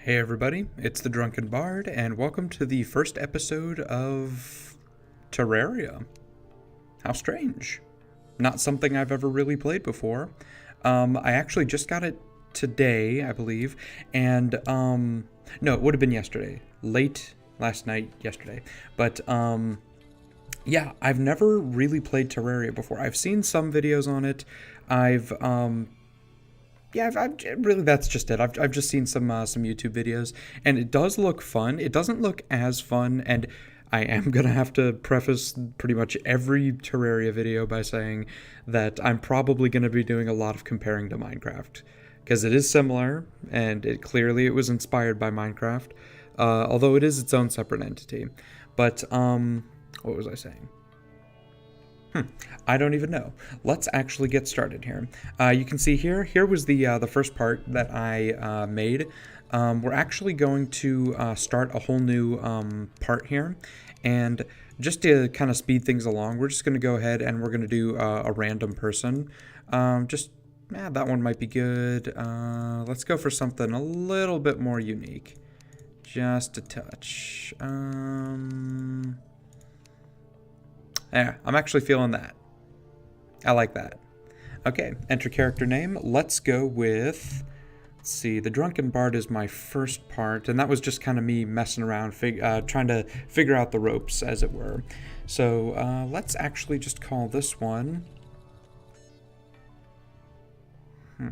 Hey everybody, it's the Drunken Bard, and welcome to the first episode of Terraria. How strange. Not something I've ever really played before. I actually just got it today, I believe, and, no, it would have been yesterday. Late last night, yesterday. But, yeah, I've never really played Terraria before. I've seen some videos on it. I've really, that's just it. I've just seen some YouTube videos, and it does look fun. It doesn't look as fun, and I am gonna have to preface pretty much every Terraria video by saying that I'm probably gonna be doing a lot of comparing to Minecraft, because it is similar, and it was inspired by Minecraft, although it is its own separate entity. But what was I saying? I don't even know. Let's actually get started here. You can see here was the first part that I made. We're actually going to start a whole new part here, and just to kind of speed things along, we're just going to go ahead and we're going to do a random person. That one might be good. Let's go for something a little bit more unique. Just a touch. Yeah, I'm actually feeling that. I like that. Okay, enter character name. Let's go with, let's see, the Drunken Bard is my first part, and that was just kind of me messing around, trying to figure out the ropes, as it were. So let's actually just call this one. I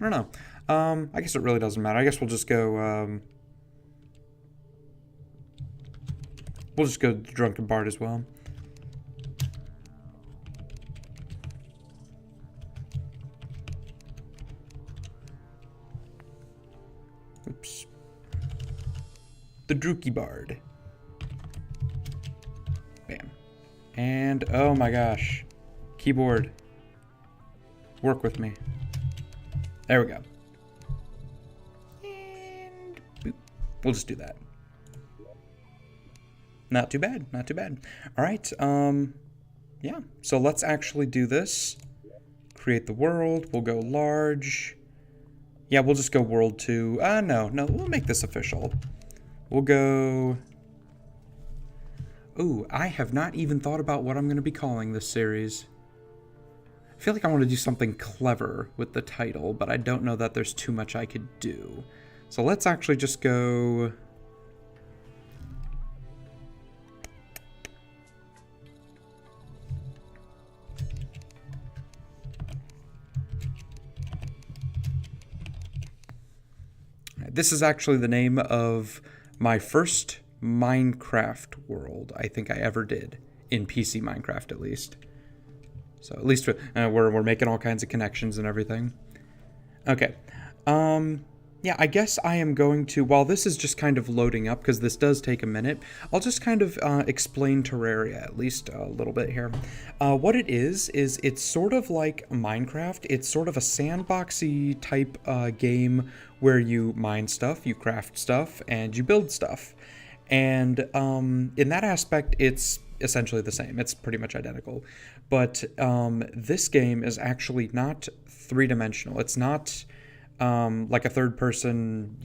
don't know. I guess it really doesn't matter. I guess we'll just go. We'll just go to the Drunken Bard as well. Oops. The Drookie Bard. Bam. And, oh my gosh. Keyboard. Work with me. There we go. And boop. We'll just do that. Not too bad, not too bad. All right, yeah, so let's actually do this. Create the world, we'll go large. Yeah, we'll just go world 2. No, we'll make this official. We'll go... Ooh, I have not even thought about what I'm going to be calling this series. I feel like I want to do something clever with the title, but I don't know that there's too much I could do. So let's actually just go... This is actually the name of my first Minecraft world I think I ever did, in PC Minecraft at least. So at least we're making all kinds of connections and everything. Okay, yeah, I guess I am going to, while this is just kind of loading up, because this does take a minute, I'll just kind of explain Terraria, at least a little bit here. What it is it's sort of like Minecraft. It's sort of a sandboxy type game where you mine stuff, you craft stuff, and you build stuff. And in that aspect, it's essentially the same. It's pretty much identical. But this game is actually not three-dimensional. It's not... like a third-person,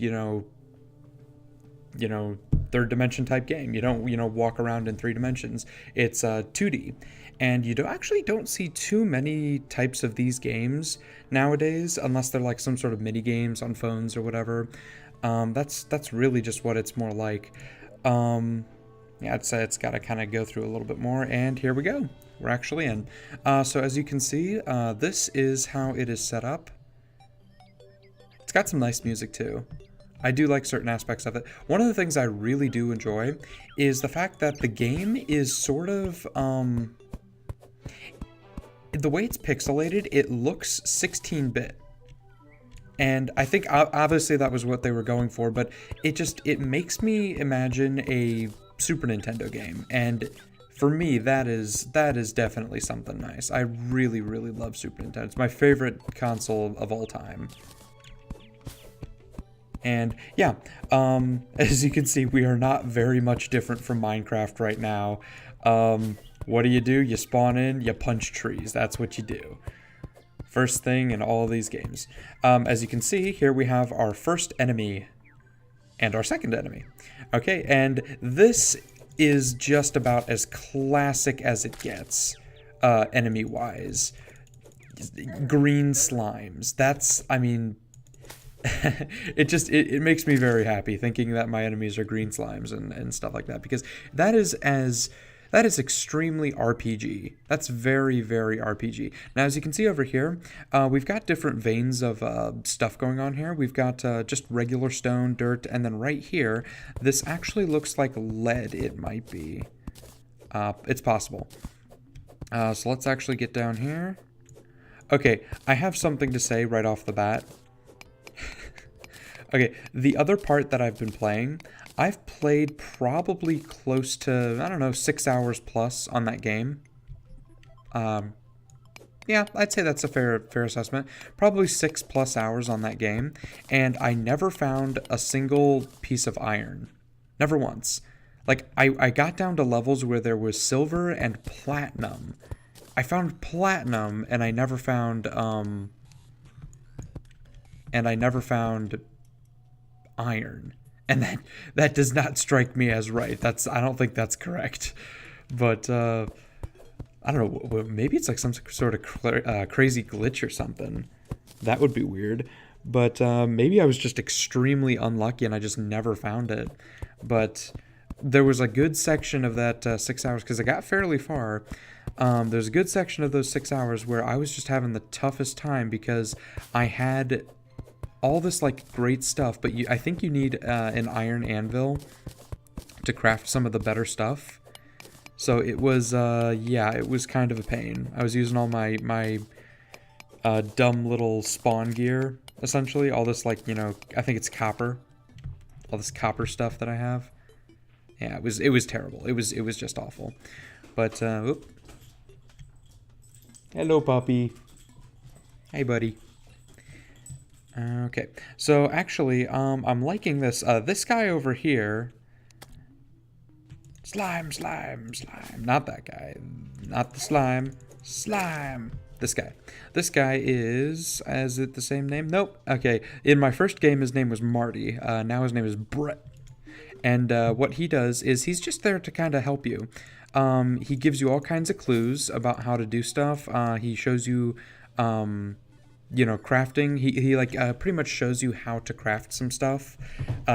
third dimension type game. You don't, walk around in 3 dimensions. It's 2D, and you don't see too many types of these games nowadays, unless they're like some sort of mini games on phones or whatever. That's really just what it's more like. Yeah, I'd say it's got to kind of go through a little bit more, and here we go. We're actually in. So as you can see, this is how it is set up. It's got some nice music too. I do like certain aspects of it. One of the things I really do enjoy is the fact that the game is sort of, the way it's pixelated, it looks 16-bit. And I think obviously that was what they were going for, but it makes me imagine a Super Nintendo game. And for me, that is definitely something nice. I really, really love Super Nintendo. It's my favorite console of all time. And yeah, as you can see, we are not very much different from Minecraft right now. What do? You spawn in, you punch trees. That's what you do. First thing in all of these games. As you can see, here we have our first enemy and our second enemy. Okay, and this is just about as classic as it gets, enemy-wise. Green slimes. That's, I mean, it makes me very happy thinking that my enemies are green slimes and stuff like that, because that is extremely RPG. That's very, very RPG. Now, as you can see over here, we've got different veins of stuff going on here. We've got just regular stone, dirt, and then right here, this actually looks like lead, it might be. It's possible. So let's actually get down here. Okay, I have something to say right off the bat. Okay, the other part that I've been playing, I've played probably close to, I don't know, 6 hours plus on that game. Yeah, I'd say that's a fair assessment. Probably 6+ hours on that game, and I never found a single piece of iron. Never once. Like, I got down to levels where there was silver and platinum. I found platinum, and I never found iron. And that does not strike me as right. I don't think that's correct. But I don't know, maybe it's like some sort of crazy glitch or something. That would be weird. But maybe I was just extremely unlucky and I just never found it. But there was a good section of that 6 hours, because I got fairly far. There's a good section of those 6 hours where I was just having the toughest time, because I had all this like great stuff, but I think you need an iron anvil to craft some of the better stuff. So it was yeah, it was kind of a pain. I was using all my dumb little spawn gear, essentially. All this, like, you know, I think it's copper. All this copper stuff that I have. Yeah, it was terrible. It was just awful. But oop. Hello, puppy. Hey, buddy. Okay, so actually, I'm liking this. This guy over here. Slime. Not that guy. Not the slime. Slime. This guy. This guy is it the same name? Nope. Okay, in my first game, his name was Marty. Now his name is Brett. And what he does is he's just there to kind of help you. He gives you all kinds of clues about how to do stuff. He shows you, you know, crafting. He like pretty much shows you how to craft some stuff,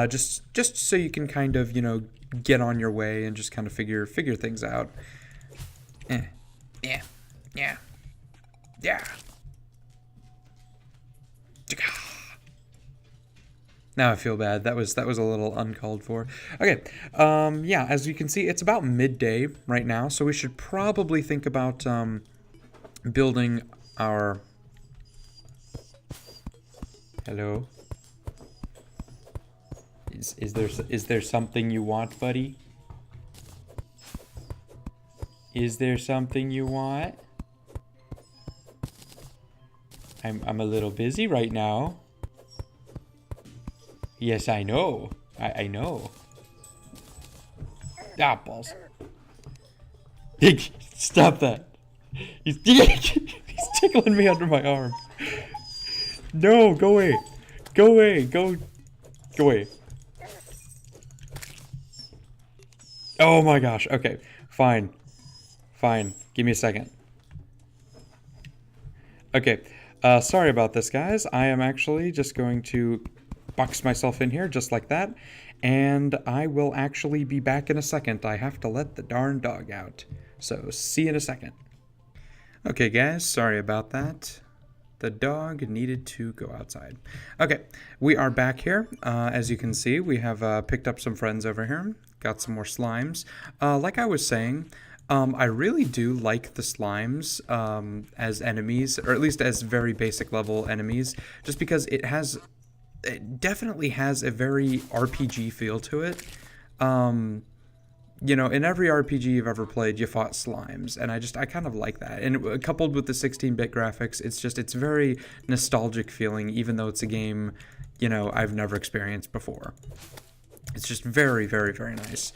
just so you can kind of, you know, get on your way and just kind of figure things out. Yeah. Now I feel bad. That was a little uncalled for. Okay. Yeah, as you can see, it's about midday right now, so we should probably think about building our... Hello? Is there something you want, buddy? Is there something you want? I'm a little busy right now. Yes, I know. I know. Ah, balls. Stop that. He's tickling me under my arm. No, go away. Go away. Go away. Oh my gosh. Okay, fine. Give me a second. Okay, sorry about this, guys. I am actually just going to box myself in here just like that, and I will actually be back in a second. I have to let the darn dog out. So, see you in a second. Okay, guys, sorry about that. The dog needed to go outside. Okay, we are back here. As you can see, we have picked up some friends over here. Got some more slimes. Like I was saying, I really do like the slimes as enemies, or at least as very basic level enemies, just because it definitely has a very RPG feel to it. You know, in every RPG you've ever played, you fought slimes, and I kind of like that. And coupled with the 16-bit graphics, it's very nostalgic feeling, even though it's a game, you know, I've never experienced before. It's just very, very, very nice.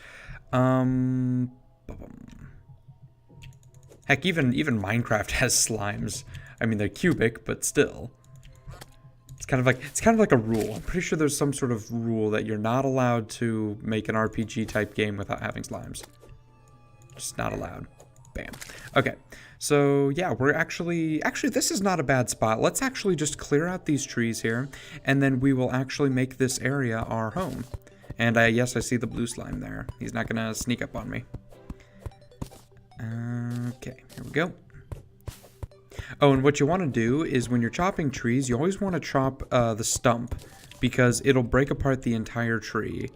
Heck, even Minecraft has slimes. I mean, they're cubic, but still. It's kind of like a rule. I'm pretty sure there's some sort of rule that you're not allowed to make an RPG type game without having slimes. Just not allowed. Bam. Okay. So yeah, we're actually this is not a bad spot. Let's actually just clear out these trees here, and then we will actually make this area our home. And yes, I see the blue slime there. He's not gonna sneak up on me. Okay, here we go. Oh, and what you want to do is when you're chopping trees, you always want to chop the stump, because it'll break apart the entire tree.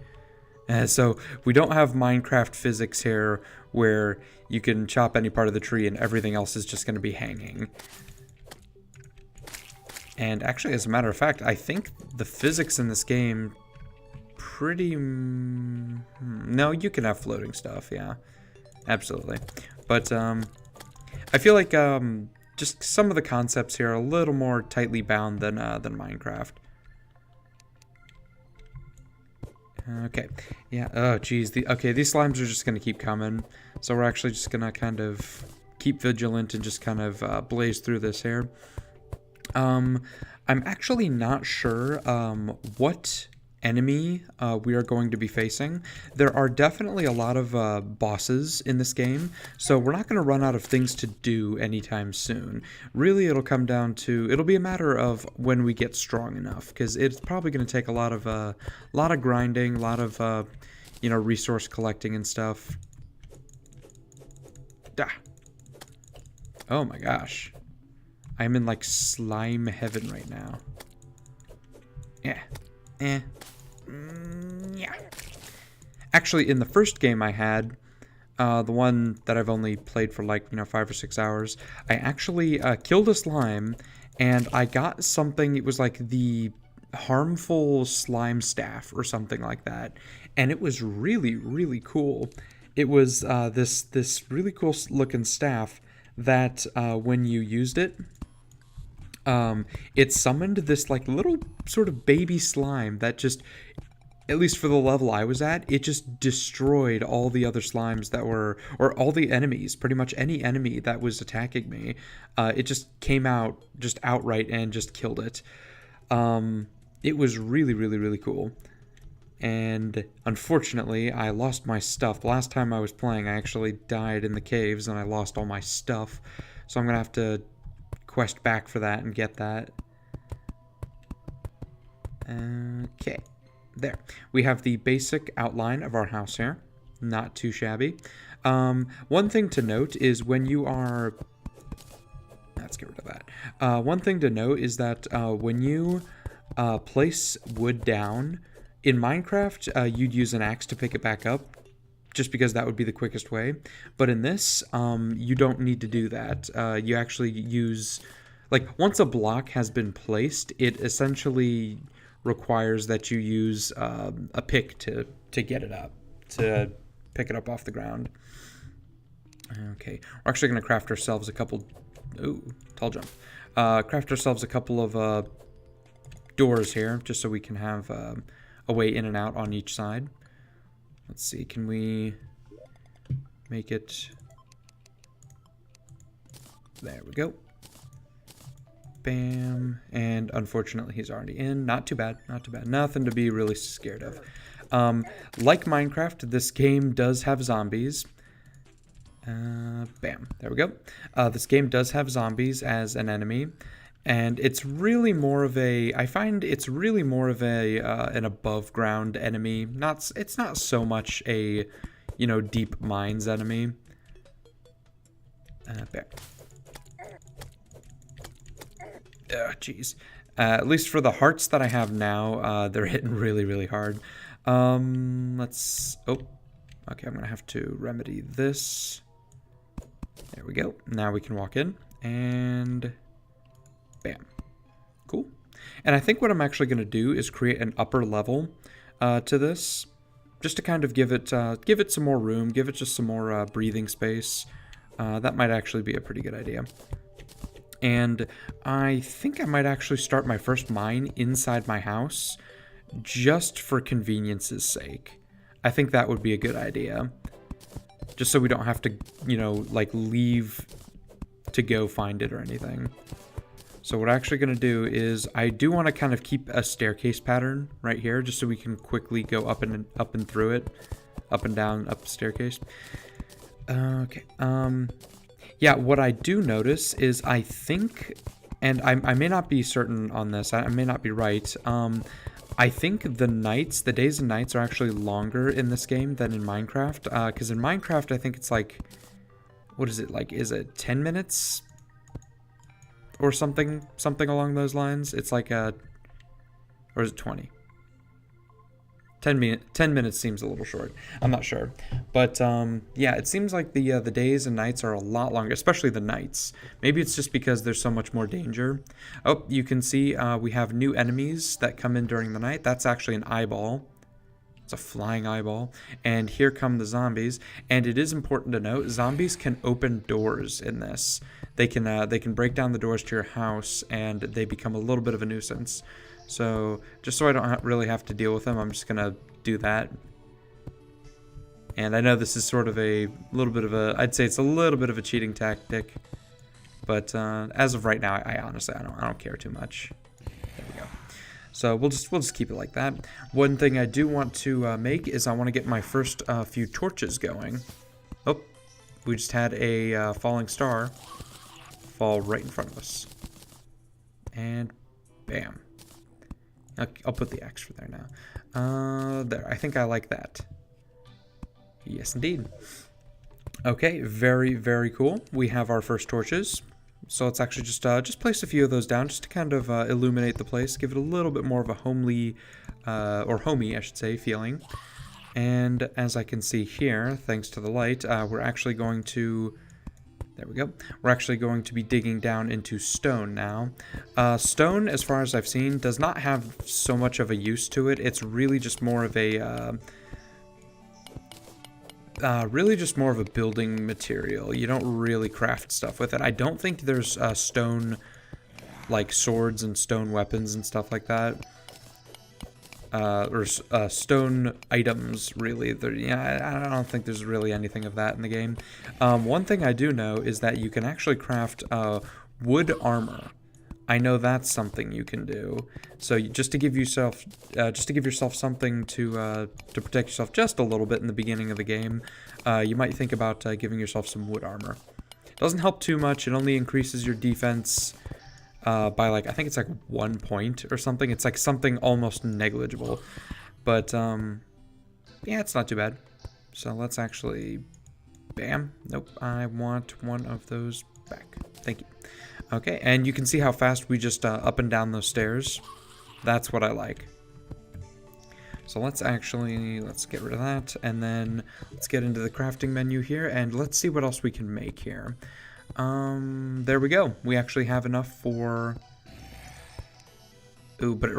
So we don't have Minecraft physics here where you can chop any part of the tree and everything else is just going to be hanging. And actually, as a matter of fact, I think the physics in this game pretty... No, you can have floating stuff, yeah. Absolutely. But I feel like just some of the concepts here are a little more tightly bound than Minecraft. Okay, yeah, oh geez, okay, these slimes are just going to keep coming, so we're actually just going to kind of keep vigilant and just kind of blaze through this here. I'm actually not sure what enemy we are going to be facing. There are definitely a lot of bosses in this game, so we're not going to run out of things to do anytime soon. Really, it'll come down to, it'll be a matter of when we get strong enough, because it's probably going to take a lot of grinding, a lot of you know, resource collecting and stuff. Oh my gosh, I'm in like slime heaven right now. Yeah. Yeah. Actually, in the first game I had, the one that I've only played for like, you know, 5 or 6 hours, I actually killed a slime, and I got something, it was like the harmful slime staff or something like that, and it was really, really cool. It was this really cool looking staff that when you used it, it summoned this like little sort of baby slime that just, at least for the level I was at, it just destroyed all the other slimes that were, or all the enemies, pretty much any enemy that was attacking me. It just came out just outright and just killed it. It was really, really, really cool. And unfortunately, I lost my stuff. The last time I was playing, I actually died in the caves and I lost all my stuff. So I'm going to have to quest back for that and get that. Okay, there. We have the basic outline of our house here. Not too shabby. One thing to note is when you are... Let's get rid of that. One thing to note is that when you place wood down, in Minecraft, you'd use an axe to pick it back up, just because that would be the quickest way. But in this, you don't need to do that. You actually use, like, once a block has been placed, it essentially requires that you use a pick to get it up, to pick it up off the ground. Okay, we're actually going to craft ourselves a couple, ooh, tall jump. Craft ourselves a couple of doors here, just so we can have a way in and out on each side. Let's see, can we make it... There we go. Bam. And unfortunately, he's already in. Not too bad, not too bad. Nothing to be really scared of. Like Minecraft, this game does have zombies. Bam. There we go. This game does have zombies as an enemy. And it's really more of a, I find it's really more of a an above ground enemy. It's not so much a, you know, deep mines enemy. There. Oh, jeez. At least for the hearts that I have now, they're hitting really, really hard. Let's, oh, okay, I'm gonna have to remedy this. There we go. Now we can walk in, and bam. Cool. And I think what I'm actually going to do is create an upper level to this, just to kind of give it some more room, give it just some more breathing space. That might actually be a pretty good idea. And I think I might actually start my first mine inside my house, just for convenience's sake. I think that would be a good idea. Just so we don't have to, you know, like leave to go find it or anything. So what I'm actually going to do is I do want to kind of keep a staircase pattern right here, just so we can quickly go up and through it, up and down, up the staircase. Okay. Yeah, what I do notice is I think, and I may not be certain on this, I may not be right. I think the days and nights are actually longer in this game than in Minecraft. Because in Minecraft, I think it's like, what is it like? Is it 10 minutes? Or something along those lines. It's like or is it 20? 10 minutes seems a little short. I'm not sure, but yeah, it seems like the days and nights are a lot longer, especially the nights. Maybe it's just because there's so much more danger. Oh, you can see we have new enemies that come in during the night. That's actually an eyeball. It's a flying eyeball. And here come the zombies. And it is important to note, zombies can open doors in this. They can break down the doors to your house, and they become a little bit of a nuisance. So just so I don't really have to deal with them, I'm just gonna do that. And I know this is sort of a little bit of a, I'd say it's a little bit of a cheating tactic, but as of right now, I honestly I don't care too much. There we go. So we'll just keep it like that. One thing I do want to make is I want to get my first few torches going. Oh, we just had a falling star fall right in front of us. And bam. I'll put the X for there now. There, I think I like that. Yes, indeed. Okay, very, very cool. We have our first torches. So let's actually just place a few of those down just to kind of illuminate the place, give it a little bit more of a homely, or homey, I should say, feeling. And as I can see here, thanks to the light, we're actually going to, there we go, we're actually going to be digging down into stone now. Stone, as far as I've seen, does not have so much of a use to it. It's really just more of a, building material. You don't really craft stuff with it. I don't think there's stone, like swords and stone weapons and stuff like that. Or stone items, really. I don't think there's really anything of that in the game. One thing I do know is that you can actually craft wood armor. I know that's something you can do. So just to give yourself something to protect yourself just a little bit in the beginning of the game, you might think about giving yourself some wood armor. Doesn't help too much. It only increases your defense by like, I think it's like 1 point or something. It's like something almost negligible, but yeah, it's not too bad. So let's actually, bam. Nope, I want one of those back. Thank you. Okay, and you can see how fast we just up and down those stairs. That's what I like. So let's get rid of that, and then let's get into the crafting menu here, and let's see what else we can make here. There we go. We actually have enough for... Ooh, but it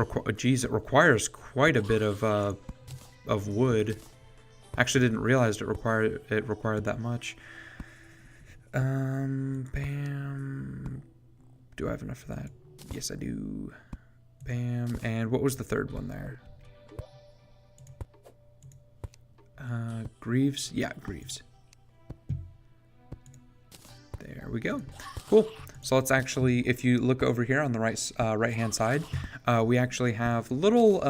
requires quite a bit of wood. Actually, didn't realize it required that much. Bam. Do I have enough for that? Yes, I do. Bam. And what was the third one there? Greaves? Yeah, Greaves. There we go. Cool. So let's actually, if you look over here on the right-hand side, we actually have a little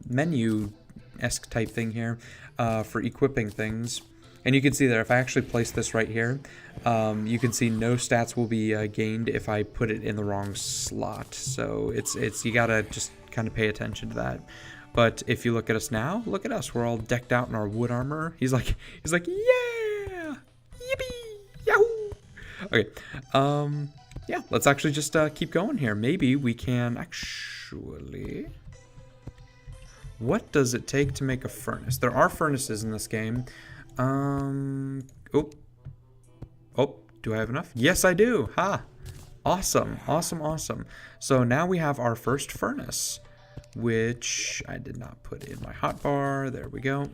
menu-esque type thing here for equipping things. And you can see that if I actually place this right here, you can see no stats will be gained if I put it in the wrong slot. So you gotta just kind of pay attention to that. But if you look at us now, look at us. We're all decked out in our wood armor. He's like, yeah, yippee, yahoo. Okay, yeah, let's actually just keep going here. Maybe we can actually... What does it take to make a furnace? There are furnaces in this game. Oh, do I have enough? Yes, I do. Ha! Awesome, awesome, awesome. So now we have our first furnace, which I did not put in my hotbar. There we go.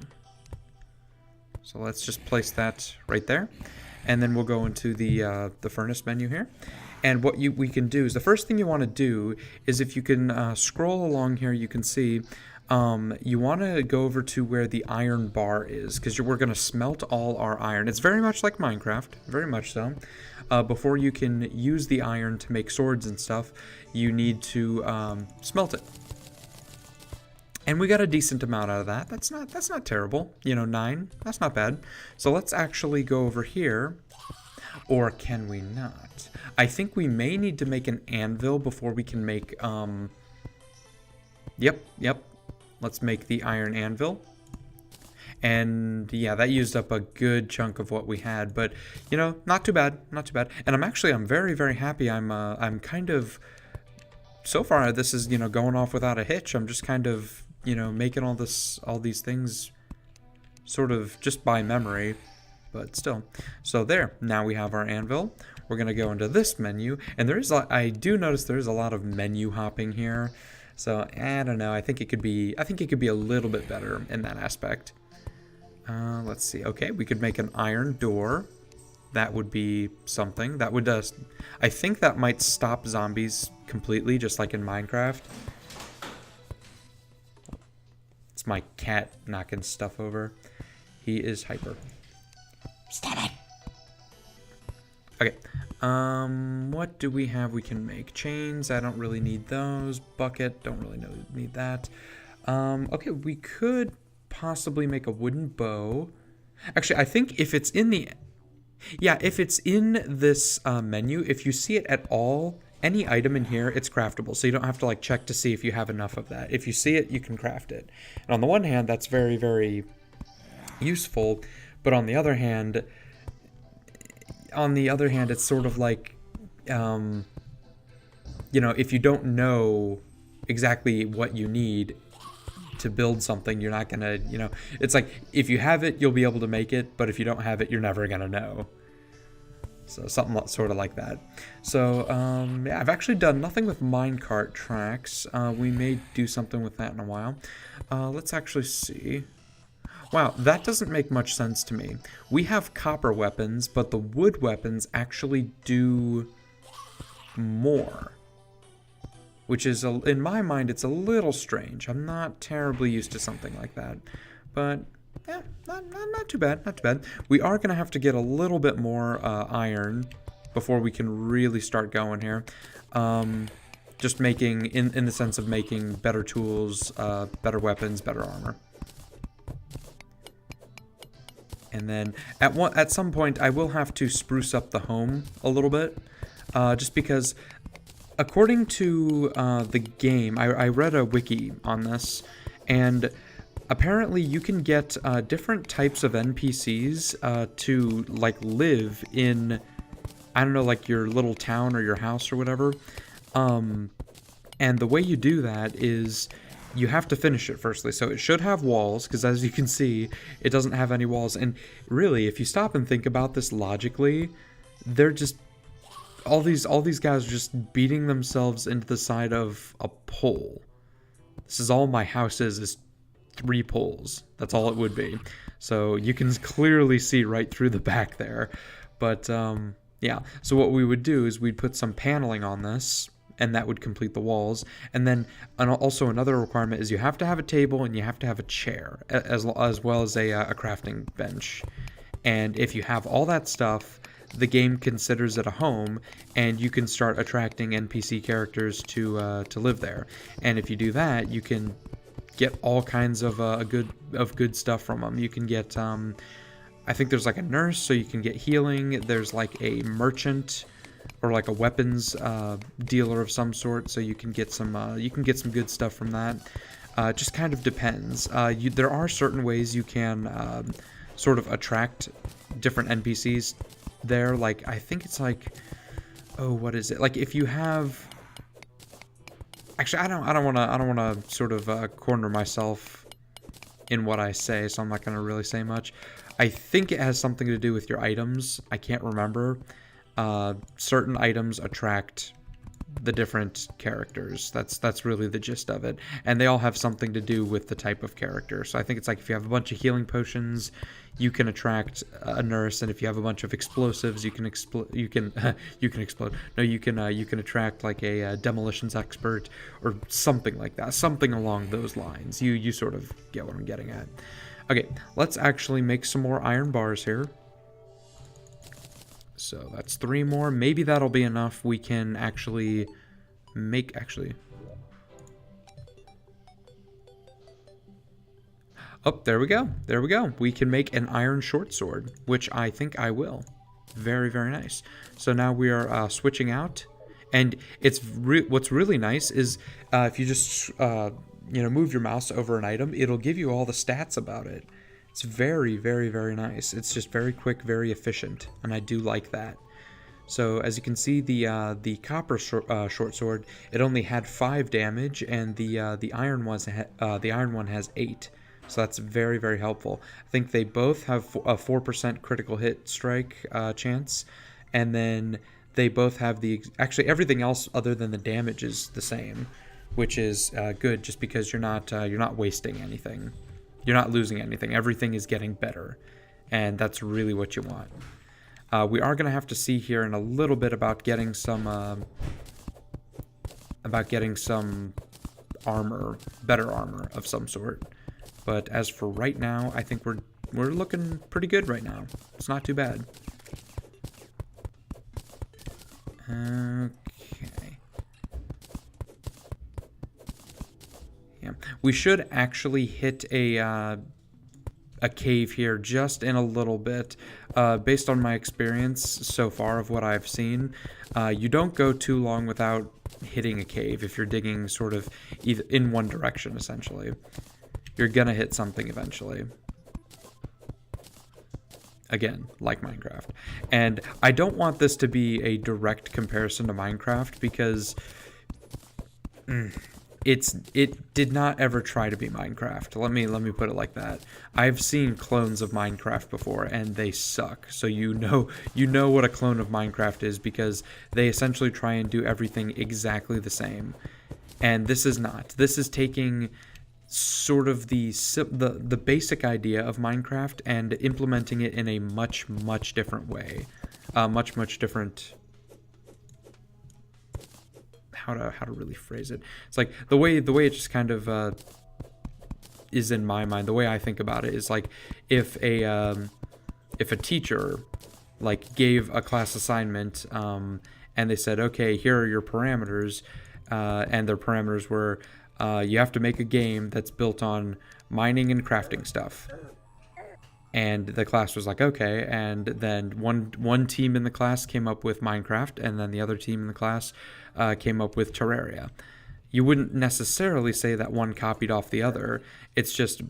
So let's just place that right there, and then we'll go into the furnace menu here. And what we can do is, the first thing you want to do is, if you can scroll along here, you can see you want to go over to where the iron bar is, because we're going to smelt all our iron. It's very much like Minecraft, very much so. before you can use the iron to make swords and stuff, you need to smelt it. And we got a decent amount out of that. That's not terrible. You know, 9. That's not bad. So let's actually go over here. Or can we not? I think we may need to make an anvil before we can make, Yep. Let's make the iron anvil. And yeah, that used up a good chunk of what we had, but you know, not too bad, not too bad. And I'm very, very happy. I'm kind of, so far this is, you know, going off without a hitch. I'm just kind of, you know, making all these things sort of just by memory, but still. So there, now we have our anvil. We're gonna go into this menu, and I do notice there's a lot of menu hopping here. So I don't know. I think it could be a little bit better in that aspect. Let's see. Okay, we could make an iron door. That would be something. That would I think that might stop zombies completely, just like in Minecraft. It's my cat knocking stuff over. He is hyper. Stop it. Okay. What do we have we can make? Chains, I don't really need those. Bucket, don't really need that. Okay, we could possibly make a wooden bow. Actually, I think if it's in this menu, if you see it at all, any item in here, it's craftable. So you don't have to like check to see if you have enough of that. If you see it, you can craft it. And on the one hand, that's very, very useful. But on the other hand, it's sort of like, you know, if you don't know exactly what you need to build something, you're not gonna, you know, it's like if you have it, you'll be able to make it, but if you don't have it, you're never gonna know. So something sort of like that. So yeah, I've actually done nothing with minecart tracks. We may do something with that in a while. Let's actually see. Wow, that doesn't make much sense to me. We have copper weapons, but the wood weapons actually do more. Which is, in my mind, it's a little strange. I'm not terribly used to something like that. But, yeah, not too bad, not too bad. We are going to have to get a little bit more iron before we can really start going here. Just making, in the sense of making better tools, better weapons, better armor. And then at some point, I will have to spruce up the home a little bit, just because, according to the game, I read a wiki on this, and apparently you can get different types of NPCs to like live in, I don't know, like your little town or your house or whatever. And the way you do that is, you have to finish it firstly, so it should have walls, because as you can see, it doesn't have any walls. And really, if you stop and think about this logically, they're just, all these guys are just beating themselves into the side of a pole. This is all my house is 3 poles. That's all it would be. So you can clearly see right through the back there. But yeah, so what we would do is we'd put some paneling on this, and that would complete the walls. And then also another requirement is you have to have a table and you have to have a chair, as well as a crafting bench. And if you have all that stuff, the game considers it a home, and you can start attracting NPC characters to live there. And if you do that, you can get all kinds of good stuff from them. You can get, I think there's like a nurse, so you can get healing. There's like a merchant, or like a weapons dealer of some sort, so you can get some good stuff from that. It just kind of depends. There are certain ways you can sort of attract different NPCs there. Like, I think it's like, oh, what is it? Like, if you have, actually, I don't want to sort of corner myself in what I say, so I'm not going to really say much. I think it has something to do with your items. I can't remember. Certain items attract the different characters. That's really the gist of it, and they all have something to do with the type of character. So I think it's like if you have a bunch of healing potions, you can attract a nurse, and if you have a bunch of explosives, you can attract like a demolitions expert or something like that, something along those lines. You sort of get what I'm getting at. Okay, let's actually make some more iron bars here. So that's 3 more. Maybe that'll be enough. We can actually make... Oh, there we go. There we go. We can make an iron short sword, which I think I will. Very, very nice. So now we are switching out. And it's what's really nice is if you just move your mouse over an item, it'll give you all the stats about it. It's very, very, very nice. It's just very quick, very efficient, and I do like that. So as you can see, the copper short sword, it only had 5 damage, and the iron one has 8. So that's very, very helpful. I think they both have a 4% critical hit strike chance, and then they both have actually everything else other than the damage is the same, which is good, just because you're not wasting anything, you're not losing anything. Everything is getting better, and that's really what you want. We are gonna have to see here in a little bit about getting some armor, better armor of some sort. But as for right now, I think we're looking pretty good right now. It's not too bad. Okay. Yeah, we should actually hit a cave here just in a little bit. Based on my experience so far of what I've seen, you don't go too long without hitting a cave if you're digging sort of either in one direction, essentially. You're gonna hit something eventually. Again, like Minecraft. And I don't want this to be a direct comparison to Minecraft, because it did not ever try to be Minecraft. Let me put it like that. I've seen clones of Minecraft before, and they suck. So you know what a clone of Minecraft is, because they essentially try and do everything exactly the same. And this is not. This is taking sort of the basic idea of Minecraft and implementing it in a much different way, much different. How to really phrase it? It's like the way it just kind of is in my mind. The way I think about it is like if a teacher like gave a class assignment and they said, okay, here are your parameters, and their parameters were you have to make a game that's built on mining and crafting stuff. And the class was like, okay. And then one team in the class came up with Minecraft, and then the other team in the class came up with Terraria. You wouldn't necessarily say that one copied off the other. It's just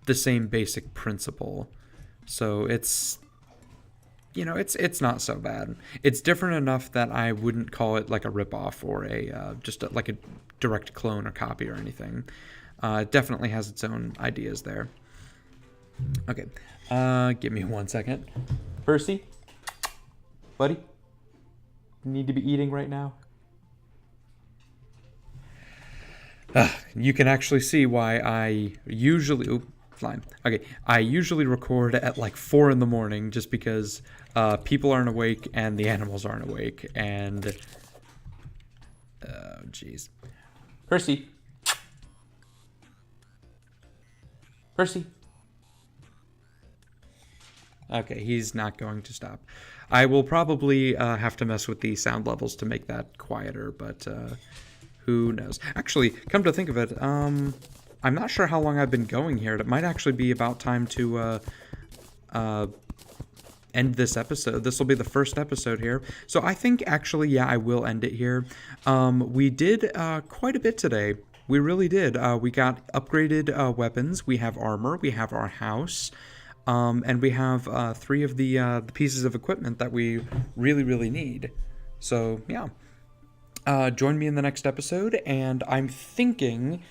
the same basic principle. So it's not so bad. It's different enough that I wouldn't call it like a ripoff or like a direct clone or copy or anything. It definitely has its own ideas there. Okay, give me 1 second. Percy, buddy, you need to be eating right now. You can actually see why I usually... Fine. Okay, I usually record at like 4 in the morning, just because people aren't awake and the animals aren't awake, and... Oh, jeez. Percy. Percy. Okay, he's not going to stop. I will probably have to mess with the sound levels to make that quieter, but who knows? Actually, come to think of it, I'm not sure how long I've been going here. It might actually be about time to end this episode. This will be the first episode here. So I think actually, yeah, I will end it here. We did quite a bit today. We really did. We got upgraded weapons. We have armor. We have our house. And we have 3 of the pieces of equipment that we really need. So, yeah. Join me in the next episode, and I'm thinking...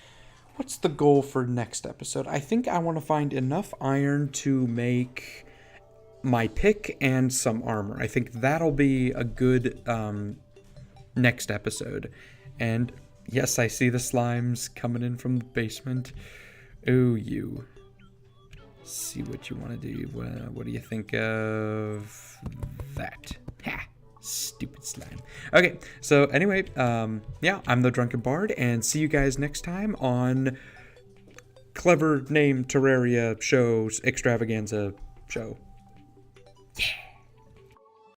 What's the goal for next episode? I think I want to find enough iron to make my pick and some armor. I think that'll be a good next episode. And yes, I see the slimes coming in from the basement. Oh, you. See what you want to do. What do you think of that? Ha! Stupid slime. Okay, so anyway, yeah, I'm the Drunken Bard, and see you guys next time on Clever Name Terraria Shows Extravaganza Show. Yeah.